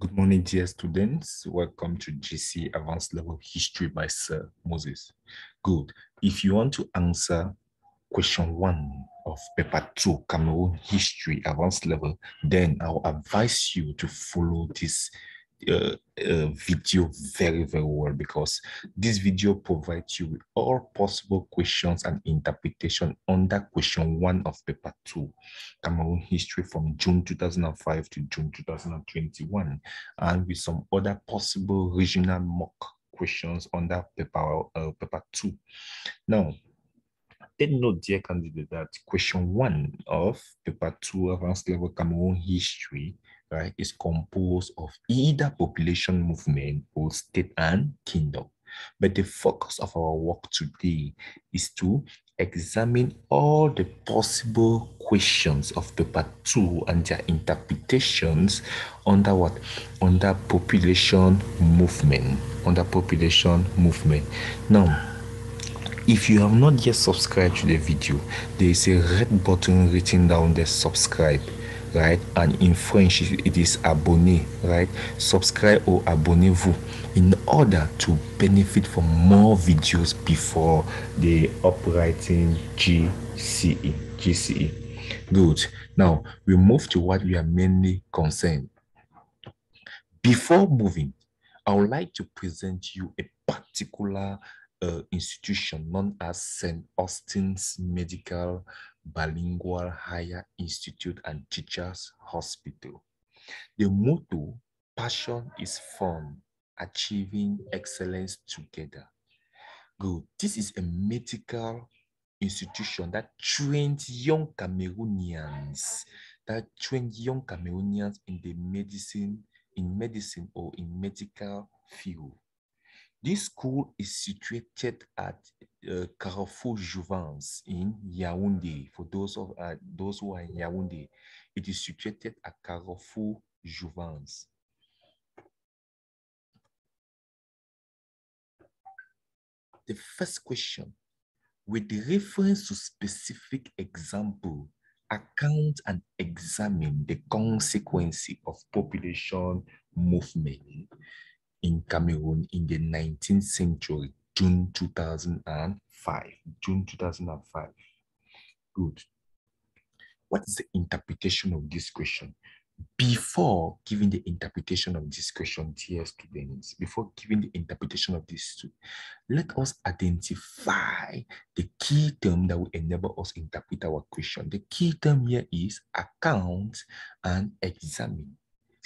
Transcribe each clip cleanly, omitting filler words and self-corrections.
Good morning, dear students. Welcome to GC Advanced Level History by Sir Moses. Good. If you want to answer question 1 of paper 2, Cameroon History Advanced Level, then I'll advise you to follow this video very well, because this video provides you with all possible questions and interpretation under question 1 of paper 2, Cameroon History from June 2005 to June 2021, and with some other possible regional mock questions under paper 2. Now, take note, dear candidate, that question 1 of paper 2 advanced level Cameroon history, right, is composed of either population movement or state and kingdom. But the focus of our work today is to examine all the possible questions of paper 2 and their interpretations under what? Under population movement. Now, if you have not yet subscribed to the video, there is a red button written down there, subscribe, right? And in French, it is abonner, right? Subscribe or abonnez-vous in order to benefit from more videos before the upwriting GCE. Good. Now, we move to what we are mainly concerned. Before moving, I would like to present you a particular institution known as St. Austin's Medical Bilingual Higher Institute and Teachers Hospital. The motto, passion is fun, achieving excellence together. Good. This is a medical institution that trains young Cameroonians, in the medicine or in medical field. This school is situated at Carrefour Jouvence in Yaoundé. For those who are in Yaoundé, it is situated at Carrefour Jouvence. The first question, with reference to specific example, account and examine the consequence of population movement in Cameroon in the 19th century, June 2005. Good. What is the interpretation of this question? Before giving the interpretation of this question, dear students, let us identify the key term that will enable us to interpret our question. The key term here is account and examine.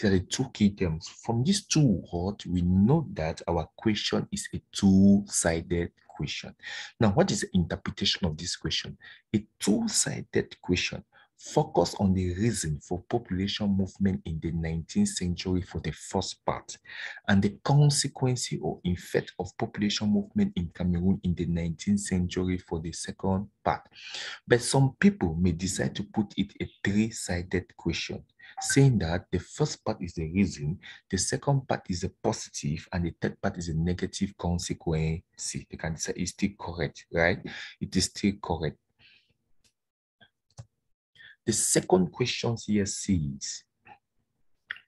These are the two key terms. From these two words, we know that our question is a two-sided question. Now, what is the interpretation of this question? A two-sided question focus on the reason for population movement in the 19th century for the first part, and the consequence or effect of population movement in Cameroon in the 19th century for the second part. But some people may decide to put it a three-sided question, saying that the first part is the reason, the second part is a positive, and the third part is a negative consequence. They can decide it's still correct, right? It is still correct. The second question here says,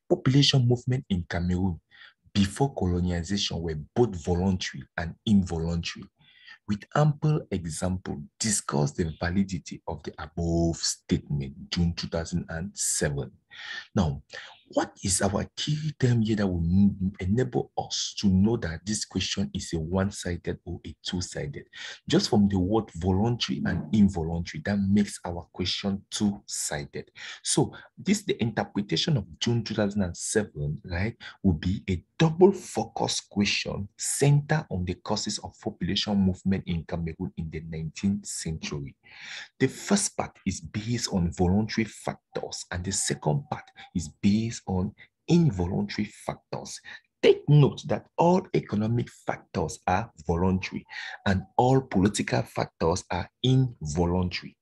population movement in Cameroon before colonization were both voluntary and involuntary. With ample example, discuss the validity of the above statement, June 2007. Now, what is our key term here that will enable us to know that this question is a one-sided or a two-sided? Just from the word voluntary and involuntary, that makes our question two-sided. So the interpretation of June 2007, right, will be a double focus question centered on the causes of population movement in Cameroon in the 19th century. The first part is based on voluntary factors, and the second part is based on involuntary factors. Take note that all economic factors are voluntary and all political factors are involuntary.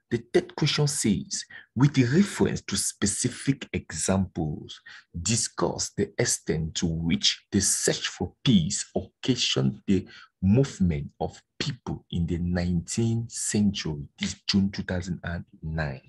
The third question says, with reference to specific examples, discuss the extent to which the search for peace occasioned the movement of people in the 19th century. This is June 2009.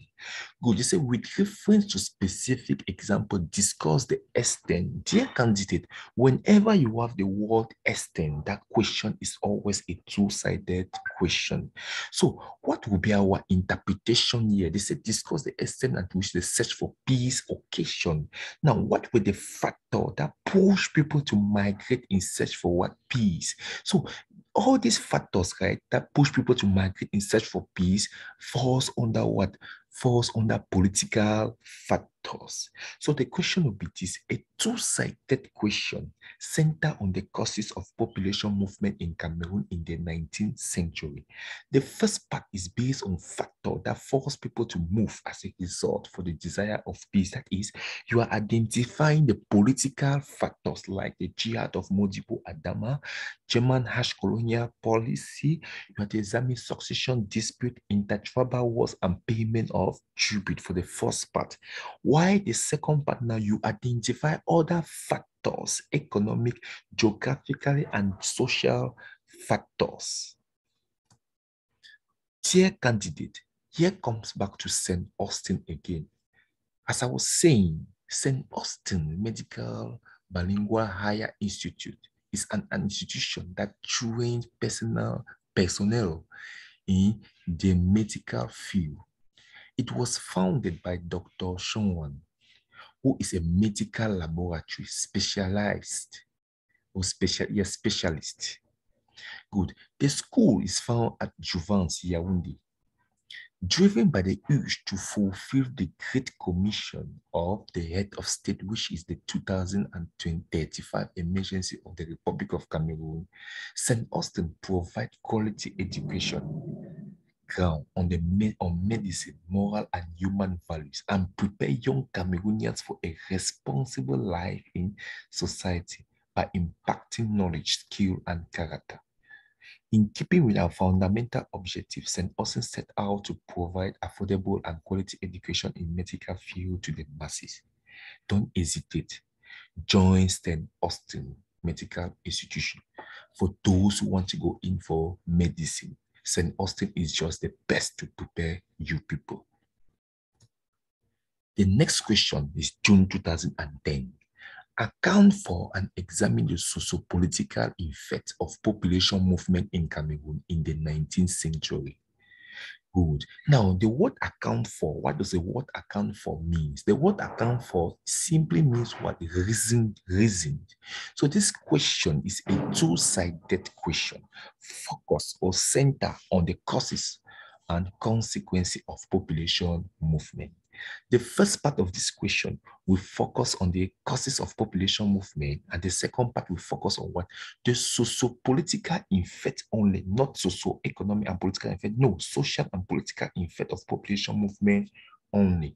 Good. You say, with reference to specific example, discuss the extent. Dear candidate, whenever you have the word extent, that question is always a two-sided question. So what will be our interpretation here? They say, discuss the extent at which they search for peace occasion. Now, what were the factor that push people to migrate in search for what? Peace. So all these factors, right, that push people to migrate in search for peace falls under what? Falls under political factors. So the question will be this, a two-sided question centered on the causes of population movement in Cameroon in the 19th century. The first part is based on factors that force people to move as a result for the desire of peace. That is, you are identifying the political factors like the jihad of Modibo Adama, German harsh colonial policy, you have to examine succession dispute, intertribal wars, and payment of tribute for the first part. Why the second part now, you identify other factors, economic, geographically, and social factors. Dear candidate, here comes back to St. Austin again. As I was saying, St. Austin Medical Bilingual Higher Institute is an institution that trains personnel in the medical field. It was founded by Dr. Shonwan, who is a medical laboratory specialist. Good. The school is found at Jouvence, Yaoundé. Driven by the urge to fulfill the Great Commission of the Head of State, which is the 2035 emergency of the Republic of Cameroon, St. Austin provides quality education ground on medicine, moral, and human values, and prepare young Cameroonians for a responsible life in society by impacting knowledge, skill, and character. In keeping with our fundamental objectives, St. Austin set out to provide affordable and quality education in medical field to the masses. Don't hesitate. Join St. Austin Medical Institution. For those who want to go in for medicine, St. Austin is just the best to prepare you people. The next question is June 2010. Account for and examine the socio-political effect of population movement in Cameroon in the 19th century. Good. Now, the word account for, what does the word account for means? The word account for simply means what? Reasoned. So this question is a two-sided question. Focus or center on the causes and consequences of population movement. The first part of this question will focus on the causes of population movement, and the second part will focus on what? The socio-political effect only, not socio-economic and political effect. No, social and political effect of population movement only.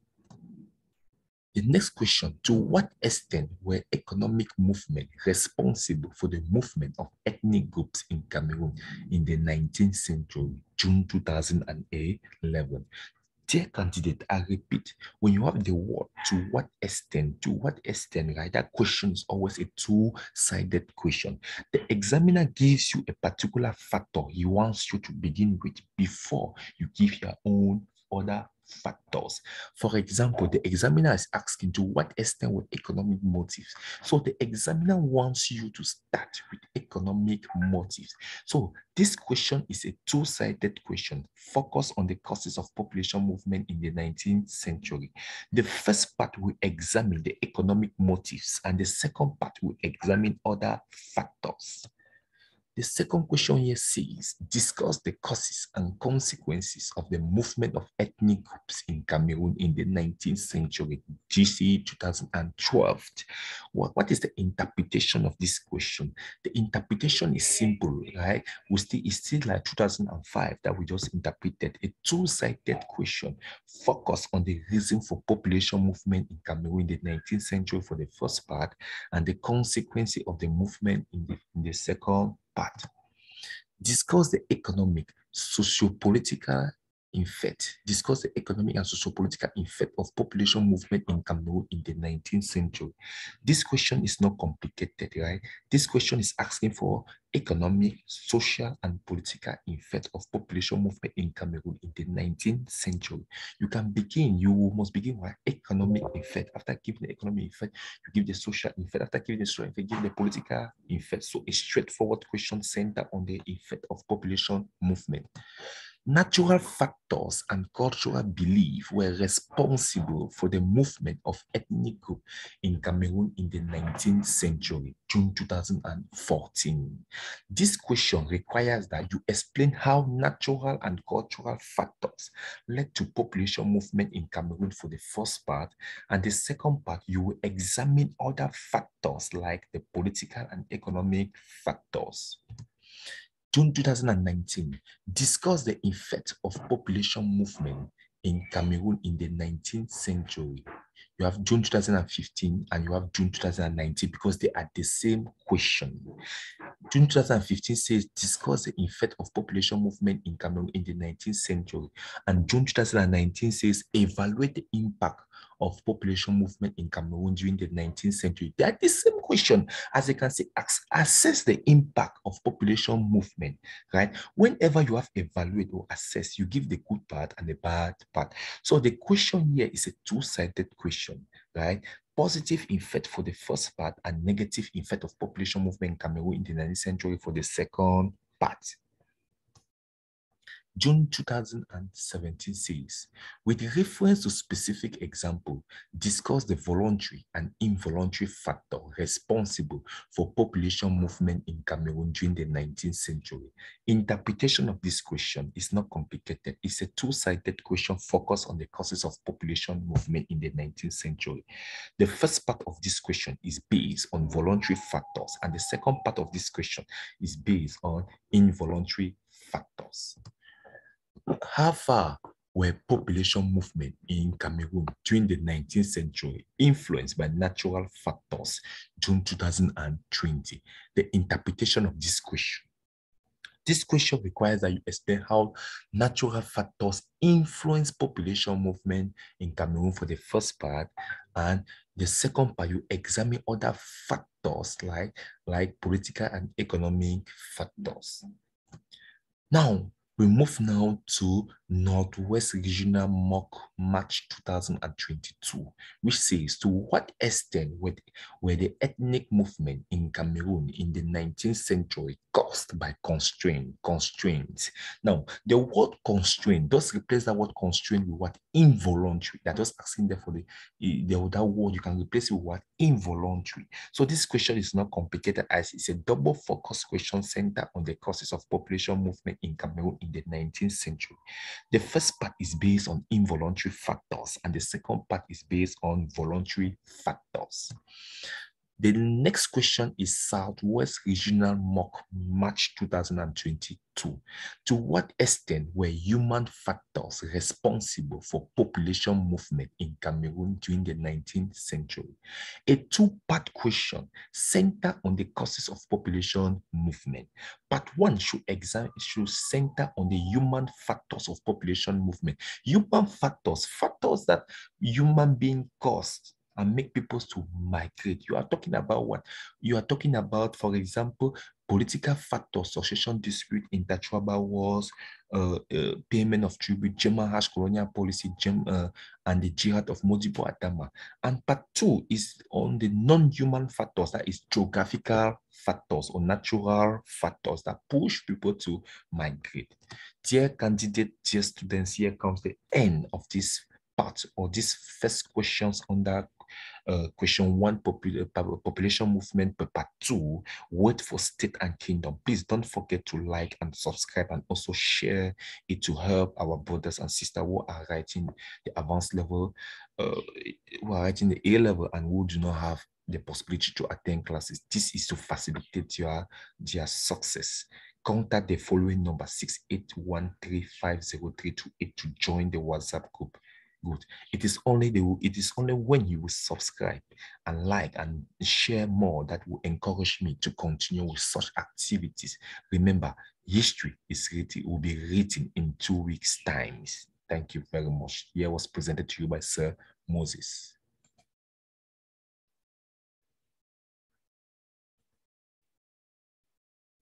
The next question, to what extent were economic movements responsible for the movement of ethnic groups in Cameroon in the 19th century, June 2011? Dear candidate, I repeat, when you have the word to what extent, right? That question is always a two-sided question. The examiner gives you a particular factor he wants you to begin with before you give your own other factors. For example, the examiner is asking to what extent were economic motives. So the examiner wants you to start with economic motives. So this question is a two-sided question. Focus on the causes of population movement in the 19th century. The first part will examine the economic motives, and the second part will examine other factors. The second question here says, discuss the causes and consequences of the movement of ethnic groups in Cameroon in the 19th century, GC 2012. What is the interpretation of this question? The interpretation is simple, right? It's still like 2005 that we just interpreted, a two-sided question. Focus on the reason for population movement in Cameroon in the 19th century for the first part, and the consequences of the movement in the second part. Discuss the economic, socio-political effect. Discuss the economic and socio-political effect of population movement in Cameroon in the 19th century. This question is not complicated, right? This question is asking for economic, social, and political effect of population movement in Cameroon in the 19th century. You can begin, you must begin with economic effect. After giving the economic effect, you give the social effect. After giving the social effect, give the political effect. So a straightforward question centered on the effect of population movement. Natural factors and cultural belief were responsible for the movement of ethnic groups in Cameroon in the 19th century, June 2014. This question requires that you explain how natural and cultural factors led to population movement in Cameroon for the first part, and the second part, you will examine other factors like the political and economic factors. June 2019, discuss the effect of population movement in Cameroon in the 19th century. You have June 2015 and you have June 2019 because they are the same question. June 2015 says discuss the effect of population movement in Cameroon in the 19th century. And June 2019 says evaluate the impact of population movement in Cameroon during the 19th century. They are the same question. As you can see, assess the impact of population movement, right? Whenever you have evaluate or assess, you give the good part and the bad part. So the question here is a two-sided question, right? Positive effect for the first part and negative effect of population movement in Cameroon in the 19th century for the second part. June 2017 says, with reference to specific example, discuss the voluntary and involuntary factor responsible for population movement in Cameroon during the 19th century. Interpretation of this question is not complicated. It's a two-sided question focused on the causes of population movement in the 19th century. The first part of this question is based on voluntary factors, and the second part of this question is based on involuntary factors. How far were population movement in Cameroon during the 19th century influenced by natural factors? June 2020. The interpretation of this question. This question requires that you explain how natural factors influence population movement in Cameroon for the first part, and the second part, you examine other factors like political and economic factors. Now, we move now to Northwest Regional Mock March 2022, which says, to what extent were the ethnic movement in Cameroon in the 19th century caused by constraints? Now, the word constraint does replace that word constraint with what involuntary. They're just asking there for the other word, you can replace it with what involuntary. So this question is not complicated as it's a double focus question centered on the causes of population movement in Cameroon in the 19th century. The first part is based on involuntary factors, and the second part is based on voluntary factors. The next question is Southwest Regional Mock March 2022. To what extent were human factors responsible for population movement in Cameroon during the 19th century? A two-part question centered on the causes of population movement. Part one should center on the human factors of population movement. Human factors that human being caused and make people to migrate. You are talking about what? You are talking about, for example, political factors, succession dispute, intertribal wars, payment of tribute, German harsh colonial policy, and the jihad of Modibo Adama. And part two is on the non-human factors, that is geographical factors or natural factors that push people to migrate. Dear candidate, dear students, here comes the end of this part or these first questions under question one, population movement, part two, word for state and kingdom. Please don't forget to like and subscribe and also share it to help our brothers and sisters who are writing the advanced level, who are writing the A level and who do not have the possibility to attend classes. This is to facilitate their success. Contact the following number 68135032 to join the WhatsApp group. Good. It is only when you will subscribe and like and share more that will encourage me to continue with such activities. Remember, history will be written in 2 weeks' time. Thank you very much. Here was presented to you by Sir Moses.